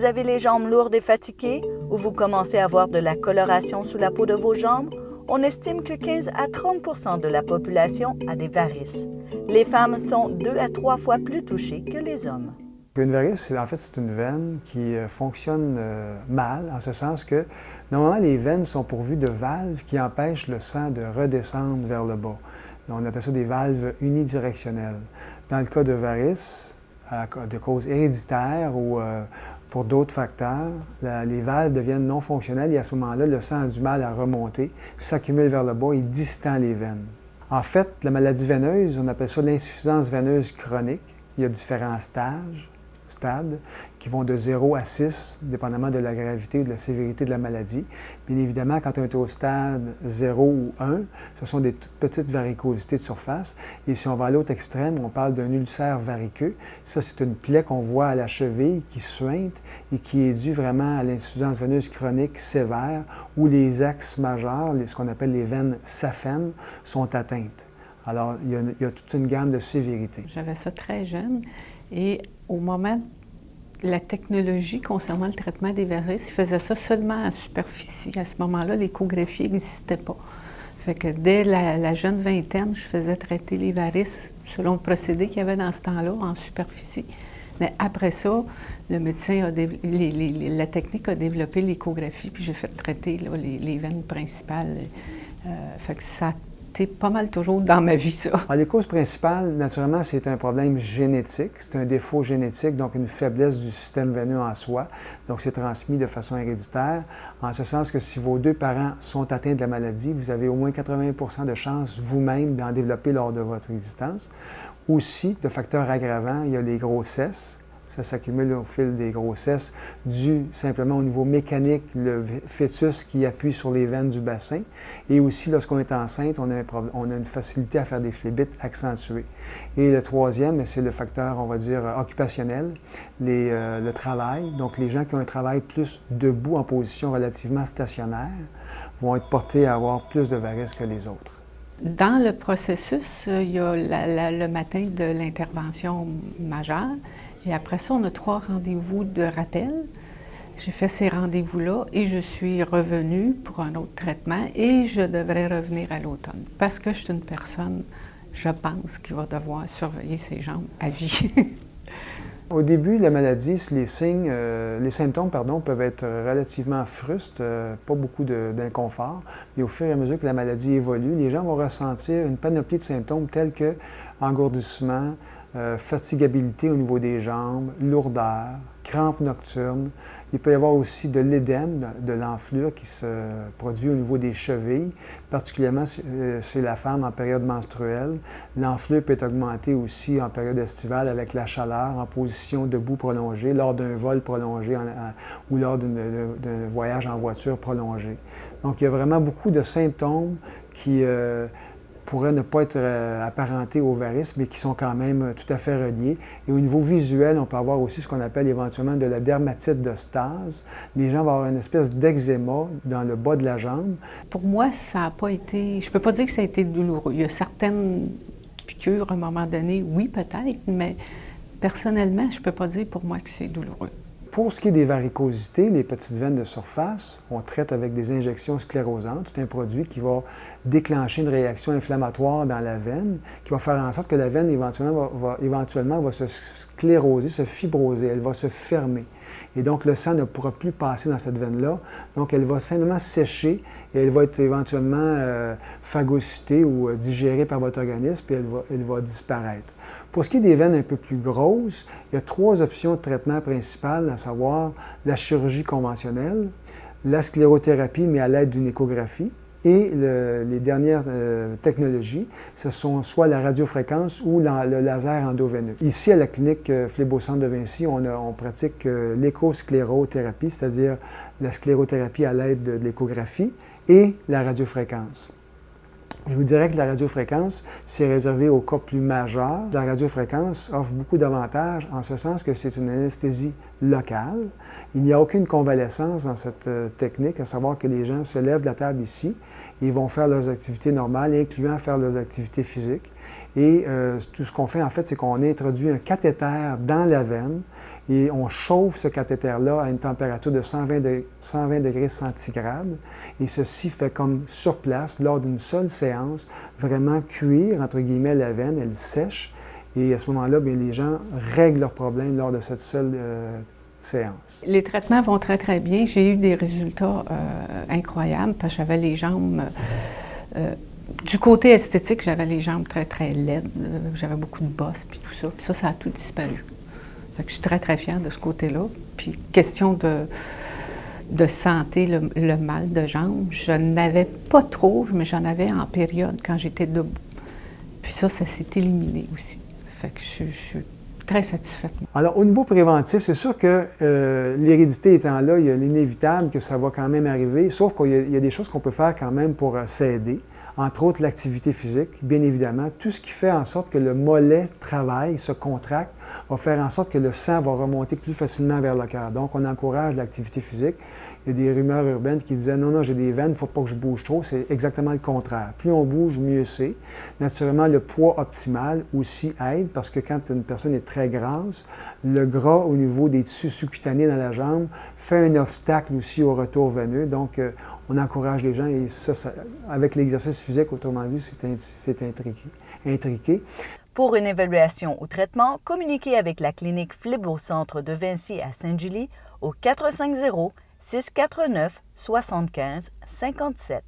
Vous avez les jambes lourdes et fatiguées ou vous commencez à avoir de la coloration sous la peau de vos jambes? On estime que 15 à 30 % de la population a des varices. Les femmes sont 2 à 3 fois plus touchées que les hommes. Une varice, en fait, c'est une veine qui fonctionne mal, en ce sens que, normalement, les veines sont pourvues de valves qui empêchent le sang de redescendre vers le bas. Donc, on appelle ça des valves unidirectionnelles. Dans le cas de varices, de cause héréditaire ou pour d'autres facteurs, les valves deviennent non fonctionnelles et à ce moment-là, le sang a du mal à remonter, s'accumule vers le bas et distend les veines. En fait, la maladie veineuse, on appelle ça l'insuffisance veineuse chronique. Il y a différents stades qui vont de 0 à 6, dépendamment de la gravité ou de la sévérité de la maladie. Bien évidemment, quand on est au stade 0 ou 1, ce sont des toutes petites varicosités de surface. Et si on va à l'autre extrême, on parle d'un ulcère variqueux. Ça, c'est une plaie qu'on voit à la cheville qui suinte et qui est due vraiment à l'insuffisance veineuse chronique sévère où les axes majeurs, ce qu'on appelle les veines saphènes, sont atteintes. Alors, il y a toute une gamme de sévérité. J'avais ça très jeune et au moment de la technologie concernant le traitement des varices, ils faisaient ça seulement en superficie. À ce moment-là, l'échographie n'existait pas. Fait que dès la jeune vingtaine, je faisais traiter les varices selon le procédé qu'il y avait dans ce temps-là, en superficie. Mais après ça, le médecin la technique a développé l'échographie, puis j'ai fait traiter là, les veines principales. Fait que ça a pas mal toujours dans ma vie, ça. Alors, les causes principales, naturellement, c'est un problème génétique. C'est un défaut génétique, donc une faiblesse du système veineux en soi. Donc, c'est transmis de façon héréditaire, en ce sens que si vos deux parents sont atteints de la maladie, vous avez au moins 80 % de chances vous-même d'en développer lors de votre existence. Aussi, de facteurs aggravants, il y a les grossesses. Ça s'accumule au fil des grossesses, dû simplement au niveau mécanique, le fœtus qui appuie sur les veines du bassin. Et aussi, lorsqu'on est enceinte, on a une facilité à faire des phlébites accentuées. Et le troisième, c'est le facteur, on va dire, occupationnel, le travail. Donc, les gens qui ont un travail plus debout, en position relativement stationnaire, vont être portés à avoir plus de varices que les autres. Dans le processus, il y a le matin de l'intervention majeure. Et après ça, on a 3 rendez-vous de rappel. J'ai fait ces rendez-vous-là et je suis revenue pour un autre traitement et je devrais revenir à l'automne parce que je suis une personne, je pense, qui va devoir surveiller ses jambes à vie. Au début de la maladie, les symptômes peuvent être relativement frustes, pas beaucoup d'inconfort. Mais au fur et à mesure que la maladie évolue, les gens vont ressentir une panoplie de symptômes tels que engourdissement, fatigabilité au niveau des jambes, lourdeur, crampes nocturnes. Il peut y avoir aussi de l'édème, de l'enflure qui se produit au niveau des chevilles, particulièrement chez la femme en période menstruelle. L'enflure peut être augmentée aussi en période estivale avec la chaleur, en position debout prolongée, lors d'un vol prolongé ou lors d'un voyage en voiture prolongé. Donc, il y a vraiment beaucoup de symptômes qui pourraient ne pas être apparentés aux varices, mais qui sont quand même tout à fait reliés. Et au niveau visuel, on peut avoir aussi ce qu'on appelle éventuellement de la dermatite de stase. Les gens vont avoir une espèce d'eczéma dans le bas de la jambe. Pour moi, ça n'a pas été... Je ne peux pas dire que ça a été douloureux. Il y a certaines piqûres, à un moment donné, oui, peut-être, mais personnellement, je ne peux pas dire pour moi que c'est douloureux. Pour ce qui est des varicosités, les petites veines de surface, on traite avec des injections sclérosantes. C'est un produit qui va déclencher une réaction inflammatoire dans la veine, qui va faire en sorte que la veine éventuellement va se scléroser, se fibroser, elle va se fermer. Et donc, le sang ne pourra plus passer dans cette veine-là. Donc, elle va simplement sécher et elle va être éventuellement phagocytée ou digérée par votre organisme, puis elle va disparaître. Pour ce qui est des veines un peu plus grosses, il y a 3 options de traitement principales, à savoir la chirurgie conventionnelle, la sclérothérapie, mais à l'aide d'une échographie, et les dernières technologies, ce sont soit la radiofréquence ou le laser endoveineux. Ici, à la clinique Phlébo-Centre de Vincy, on pratique l'échosclérothérapie, c'est-à-dire la sclérothérapie à l'aide de l'échographie et la radiofréquence. Je vous dirais que la radiofréquence, c'est réservé aux cas plus majeurs. La radiofréquence offre beaucoup d'avantages en ce sens que c'est une anesthésie locale. Il n'y a aucune convalescence dans cette technique, à savoir que les gens se lèvent de la table ici et vont faire leurs activités normales, incluant faire leurs activités physiques. Et tout ce qu'on fait, en fait, c'est qu'on introduit un cathéter dans la veine et on chauffe ce cathéter-là à une température de 120 degrés centigrades. Et ceci fait comme sur place, lors d'une seule séance, vraiment cuire, entre guillemets, la veine, elle sèche. Et à ce moment-là, bien, les gens règlent leurs problèmes lors de cette seule séance. Les traitements vont très, très bien. J'ai eu des résultats incroyables parce que j'avais les jambes... du côté esthétique, j'avais les jambes très, très laides. J'avais beaucoup de bosses, puis tout ça. Puis ça a tout disparu. Fait que je suis très, très fière de ce côté-là. Puis question de santé, le mal de jambes, je n'avais pas trop, mais j'en avais en période quand j'étais debout. Puis ça s'est éliminé aussi. Fait que je suis très satisfaite. Alors, au niveau préventif, c'est sûr que l'hérédité étant là, il y a l'inévitable que ça va quand même arriver, sauf qu'il y a des choses qu'on peut faire quand même pour s'aider. Entre autres, l'activité physique, bien évidemment. Tout ce qui fait en sorte que le mollet travaille, se contracte, va faire en sorte que le sang va remonter plus facilement vers le cœur. Donc, on encourage l'activité physique. Il y a des rumeurs urbaines qui disaient « Non, non, j'ai des veines, il ne faut pas que je bouge trop ». C'est exactement le contraire. Plus on bouge, mieux c'est. Naturellement, le poids optimal aussi aide parce que quand une personne est très grasse, le gras au niveau des tissus sous-cutanés dans la jambe fait un obstacle aussi au retour veineux. Donc, on encourage les gens et ça avec l'exercice physique, autrement dit, c'est intriqué. Pour une évaluation ou traitement, communiquez avec la clinique Flib au centre de Vincy à Sainte-Julie au 450-649-75-57.